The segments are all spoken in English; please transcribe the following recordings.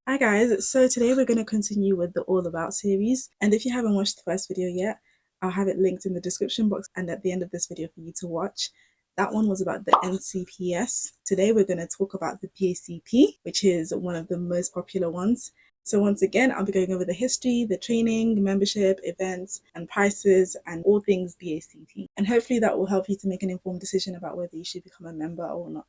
Hi guys, so today we're going to continue with the All About series, and if you haven't watched the first video yet, I'll have it linked in the description box and at the end of this video for you to watch. That one was about the NCPS. Today we're going to talk about the BACP, which is one of the most popular ones. So once again, I'll be going over the history, the training, membership, events, and prices, and all things BACP. And hopefully that will help you to make an informed decision about whether you should become a member or not.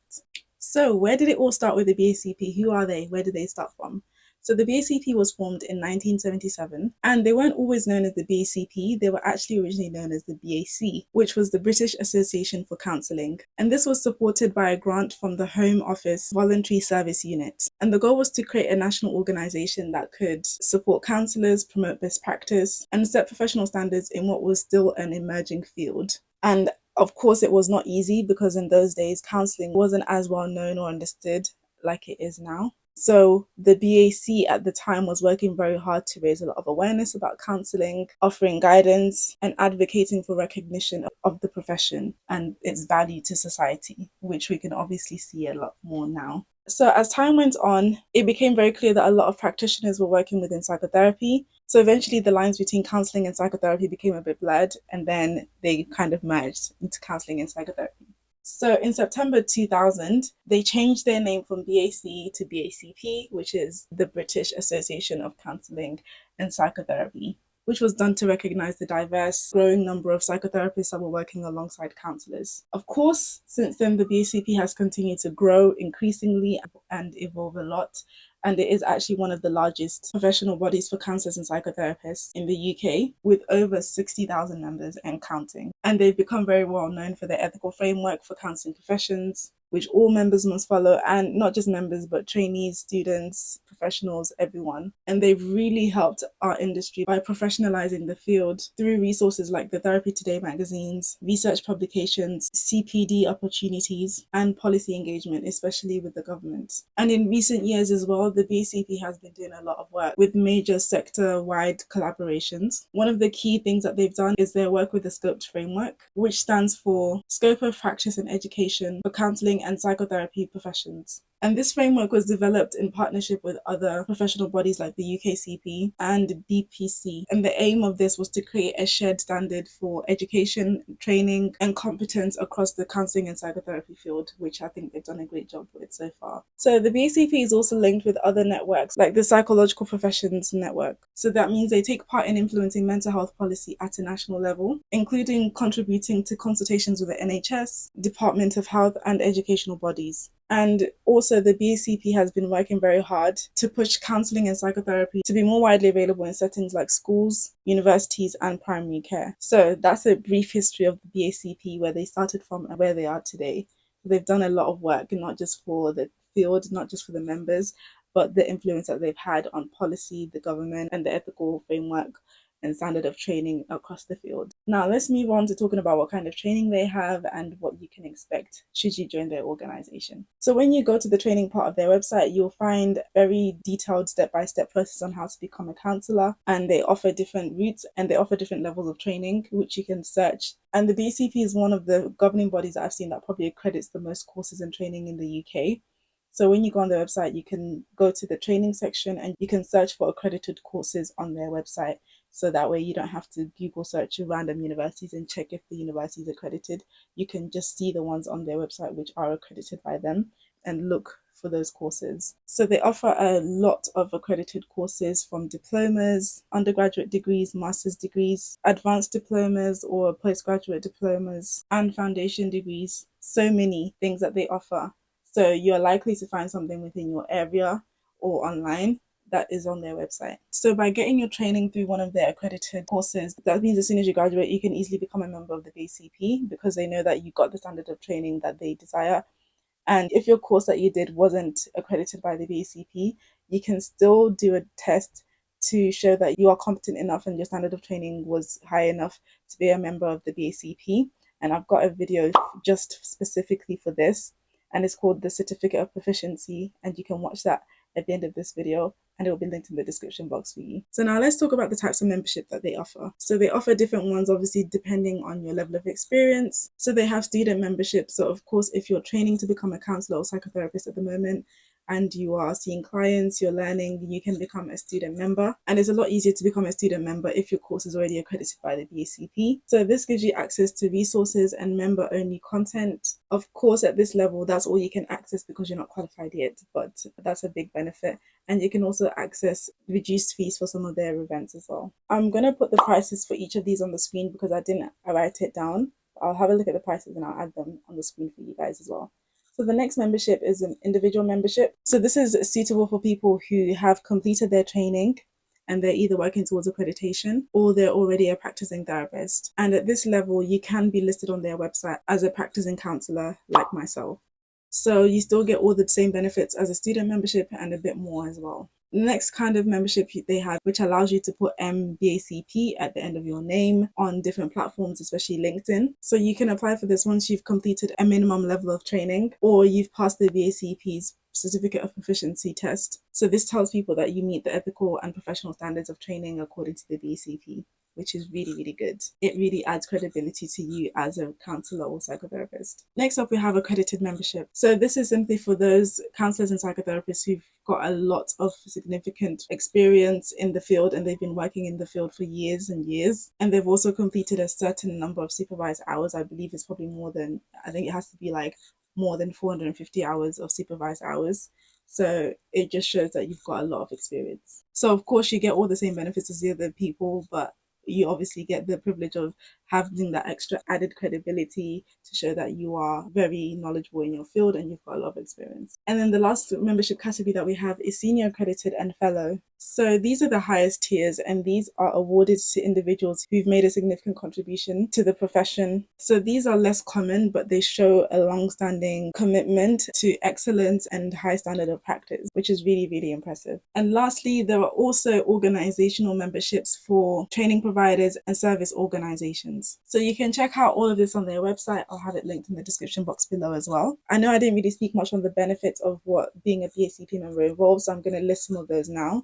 So, where did it all start with the BACP? Who are they? Where did they start from? So, the BACP was formed in 1977, and they weren't always known as the BACP, they were actually originally known as the BAC, which was the British Association for Counselling. And this was supported by a grant from the Home Office Voluntary Service Unit. And the goal was to create a national organisation that could support counsellors, promote best practice, and set professional standards in what was still an emerging field. And of course, it was not easy because in those days, counseling wasn't as well known or understood like it is now. So the BAC at the time was working very hard to raise a lot of awareness about counseling, offering guidance, and advocating for recognition of the profession and its value to society, which we can obviously see a lot more now. So as time went on, it became very clear that a lot of practitioners were working within psychotherapy. So eventually the lines between counseling and psychotherapy became a bit blurred, and then they kind of merged into counseling and psychotherapy. So in September 2000, they changed their name from BAC to BACP, which is the British Association of Counselling and Psychotherapy, which was done to recognize the diverse, growing number of psychotherapists that were working alongside counselors. Of course, since then, the BACP has continued to grow increasingly and evolve a lot. And it is actually one of the largest professional bodies for counselors and psychotherapists in the UK, with over 60,000 members and counting. And they've become very well known for their ethical framework for counselling professions, which all members must follow, and not just members, but trainees, students, professionals, everyone. And they've really helped our industry by professionalizing the field through resources like the Therapy Today magazines, research publications, CPD opportunities, and policy engagement, especially with the government. And in recent years as well, the BCP has been doing a lot of work with major sector-wide collaborations. One of the key things that they've done is their work with the Scoped framework, which stands for Scope of Practice and Education for Counselling and Psychotherapy Professions. And this framework was developed in partnership with other professional bodies like the UKCP and BPC. And the aim of this was to create a shared standard for education, training, and competence across the counselling and psychotherapy field, which I think they've done a great job with so far. So the BCP is also linked with other networks like the Psychological Professions Network. So that means they take part in influencing mental health policy at a national level, including contributing to consultations with the NHS, Department of Health, and educational bodies. And also, the BACP has been working very hard to push counselling and psychotherapy to be more widely available in settings like schools, universities, and primary care. So that's a brief history of the BACP, where they started from and where they are today. They've done a lot of work, not just for the field, not just for the members, but the influence that they've had on policy, the government, and the ethical framework and standard of training across the field. Now, let's move on to talking about what kind of training they have and what you can expect should you join their organization. So, when you go to the training part of their website, you'll find very detailed step-by-step process on how to become a counselor, and they offer different routes and they offer different levels of training, which you can search. And the BCP is one of the governing bodies that I've seen that probably accredits the most courses and training in the UK. So when you go on their website, you can go to the training section and you can search for accredited courses on their website. So that way you don't have to Google search random universities and check if the university is accredited. You can just see the ones on their website which are accredited by them and look for those courses. So they offer a lot of accredited courses, from diplomas, undergraduate degrees, master's degrees, advanced diplomas or postgraduate diplomas, and foundation degrees. So many things that they offer. So you're likely to find something within your area or online that is on their website. So by getting your training through one of their accredited courses, that means as soon as you graduate, you can easily become a member of the BCP because they know that you got the standard of training that they desire. And if your course that you did wasn't accredited by the BCP, you can still do a test to show that you are competent enough and your standard of training was high enough to be a member of the BCP. And I've got a video just specifically for this, and it's called the Certificate of Proficiency, and you can watch that at the end of this video, and it will be linked in the description box for you. So now let's talk about the types of membership that they offer. So they offer different ones, obviously, depending on your level of experience. So they have student membership. So of course, if you're training to become a counselor or psychotherapist at the moment, and you are seeing clients, you're learning, you can become a student member. And it's a lot easier to become a student member if your course is already accredited by the BACP. So this gives you access to resources and member-only content. Of course, at this level, that's all you can access because you're not qualified yet, but that's a big benefit. And you can also access reduced fees for some of their events as well. I'm going to put the prices for each of these on the screen because I didn't write it down. I'll have a look at the prices and I'll add them on the screen for you guys as well. So the next membership is an individual membership. So this is suitable for people who have completed their training and they're either working towards accreditation or they're already a practicing therapist. And at this level, you can be listed on their website as a practicing counsellor like myself. So you still get all the same benefits as a student membership and a bit more as well. The next kind of membership they have, which allows you to put MBACP at the end of your name on different platforms, especially LinkedIn. So you can apply for this once you've completed a minimum level of training or you've passed the BACP's certificate of proficiency test. So this tells people that you meet the ethical and professional standards of training according to the BACP, which is really, really good. It really adds credibility to you as a counsellor or psychotherapist. Next up, we have accredited membership. So this is simply for those counsellors and psychotherapists who've got a lot of significant experience in the field and they've been working in the field for years and years. And they've also completed a certain number of supervised hours. I believe it's probably more than, I think it has to be like more than 450 hours of supervised hours. So it just shows that you've got a lot of experience. So of course you get all the same benefits as the other people, but you obviously get the privilege of having that extra added credibility to show that you are very knowledgeable in your field and you've got a lot of experience. And then the last membership category that we have is senior accredited and fellow. So these are the highest tiers and these are awarded to individuals who've made a significant contribution to the profession. So these are less common, but they show a long-standing commitment to excellence and high standard of practice, which is really, really impressive. And lastly, there are also organizational memberships for training providers and service organizations. So you can check out all of this on their website. I'll have it linked in the description box below as well. I know I didn't really speak much on the benefits of what being a BACP member involves, so I'm going to list some of those now.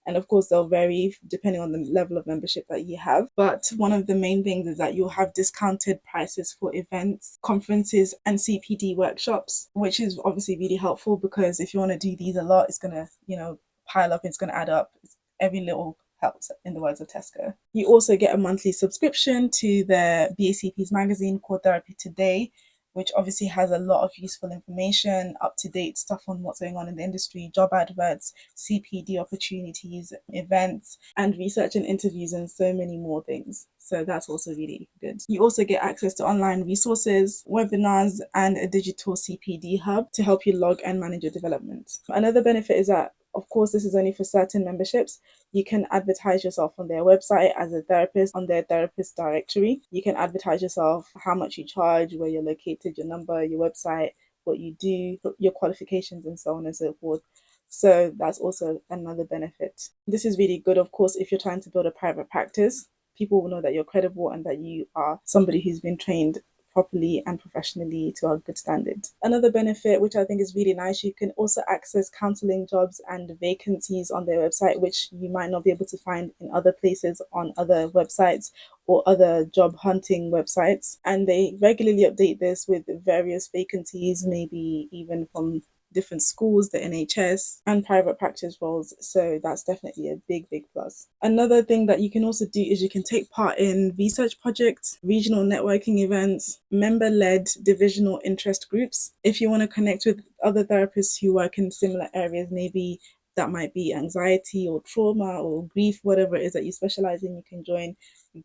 And of course, they'll vary depending on the level of membership that you have. But one of the main things is that you'll have discounted prices for events, conferences, and CPD workshops, which is obviously really helpful because if you want to do these a lot, it's going to, pile up, it's going to add up. Every little helps, in the words of Tesco. You also get a monthly subscription to the BACP's magazine called Therapy Today, which obviously has a lot of useful information, up-to-date stuff on what's going on in the industry, job adverts, CPD opportunities, events, and research and interviews, and so many more things. So that's also really good. You also get access to online resources, webinars, and a digital CPD hub to help you log and manage your development. Another benefit is that, of course, this is only for certain memberships. You can advertise yourself on their website as a therapist on their therapist directory. You can advertise yourself, how much you charge, where you're located, your number, your website, what you do, your qualifications, and so on and so forth. So that's also another benefit. This is really good, of course, if you're trying to build a private practice. People will know that you're credible and that you are somebody who's been trained properly and professionally to a good standard. Another benefit, which I think is really nice, you can also access counselling jobs and vacancies on their website, which you might not be able to find in other places on other websites or other job hunting websites. And they regularly update this with various vacancies, maybe even from different schools, the NHS, and private practice roles. So that's definitely a big, big plus. Another thing that you can also do is you can take part in research projects, regional networking events, member-led divisional interest groups. If you want to connect with other therapists who work in similar areas, maybe that might be anxiety or trauma or grief, whatever it is that you specialize in, you can join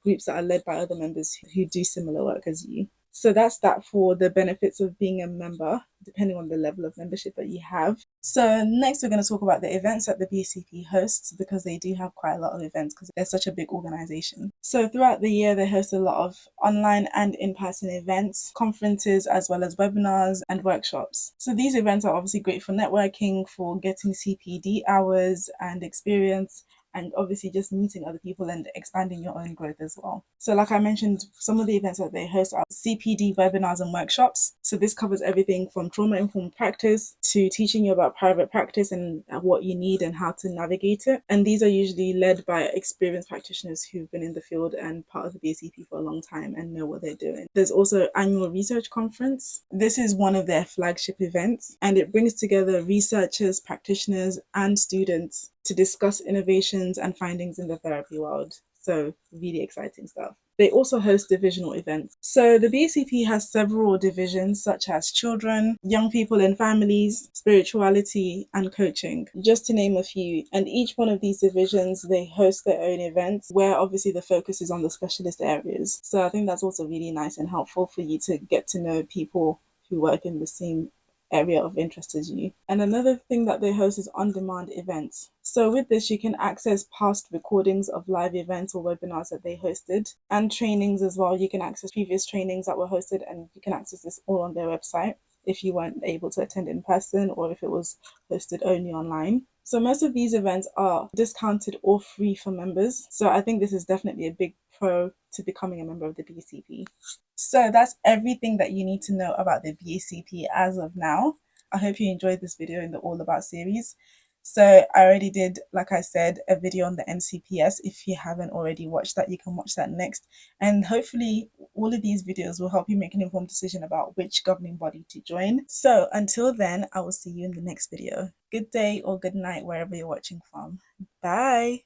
groups that are led by other members who do similar work as you. So that's that for the benefits of being a member, depending on the level of membership that you have. So next we're going to talk about the events that the BACP hosts, because they do have quite a lot of events because they're such a big organization. So throughout the year, they host a lot of online and in-person events, conferences, as well as webinars and workshops. So these events are obviously great for networking, for getting CPD hours and experience, and obviously just meeting other people and expanding your own growth as well. So like I mentioned, some of the events that they host are CPD webinars and workshops. So this covers everything from trauma-informed practice to teaching you about private practice and what you need and how to navigate it. And these are usually led by experienced practitioners who've been in the field and part of the BACP for a long time and know what they're doing. There's also annual research conference. This is one of their flagship events, and it brings together researchers, practitioners, and students to discuss innovations and findings in the therapy world. So really exciting stuff. They also host divisional events. So the BACP has several divisions such as children, young people and families, spirituality, and coaching, just to name a few. And each one of these divisions, they host their own events where obviously the focus is on the specialist areas. So I think that's also really nice and helpful for you to get to know people who work in the same area of interest as you. And another thing that they host is on-demand events. So with this, you can access past recordings of live events or webinars that they hosted, and trainings as well. You can access previous trainings that were hosted, and you can access this all on their website if you weren't able to attend in person or if it was hosted only online. So most of these events are discounted or free for members. So I think this is definitely a big pro to becoming a member of the BACP. So that's everything that you need to know about the BACP as of now. I hope you enjoyed this video in the All About series. So I already did, like I said, a video on the NCPS. If you haven't already watched that, you can watch that next. And hopefully all of these videos will help you make an informed decision about which governing body to join. So until then, I will see you in the next video. Good day or good night, wherever you're watching from. Bye.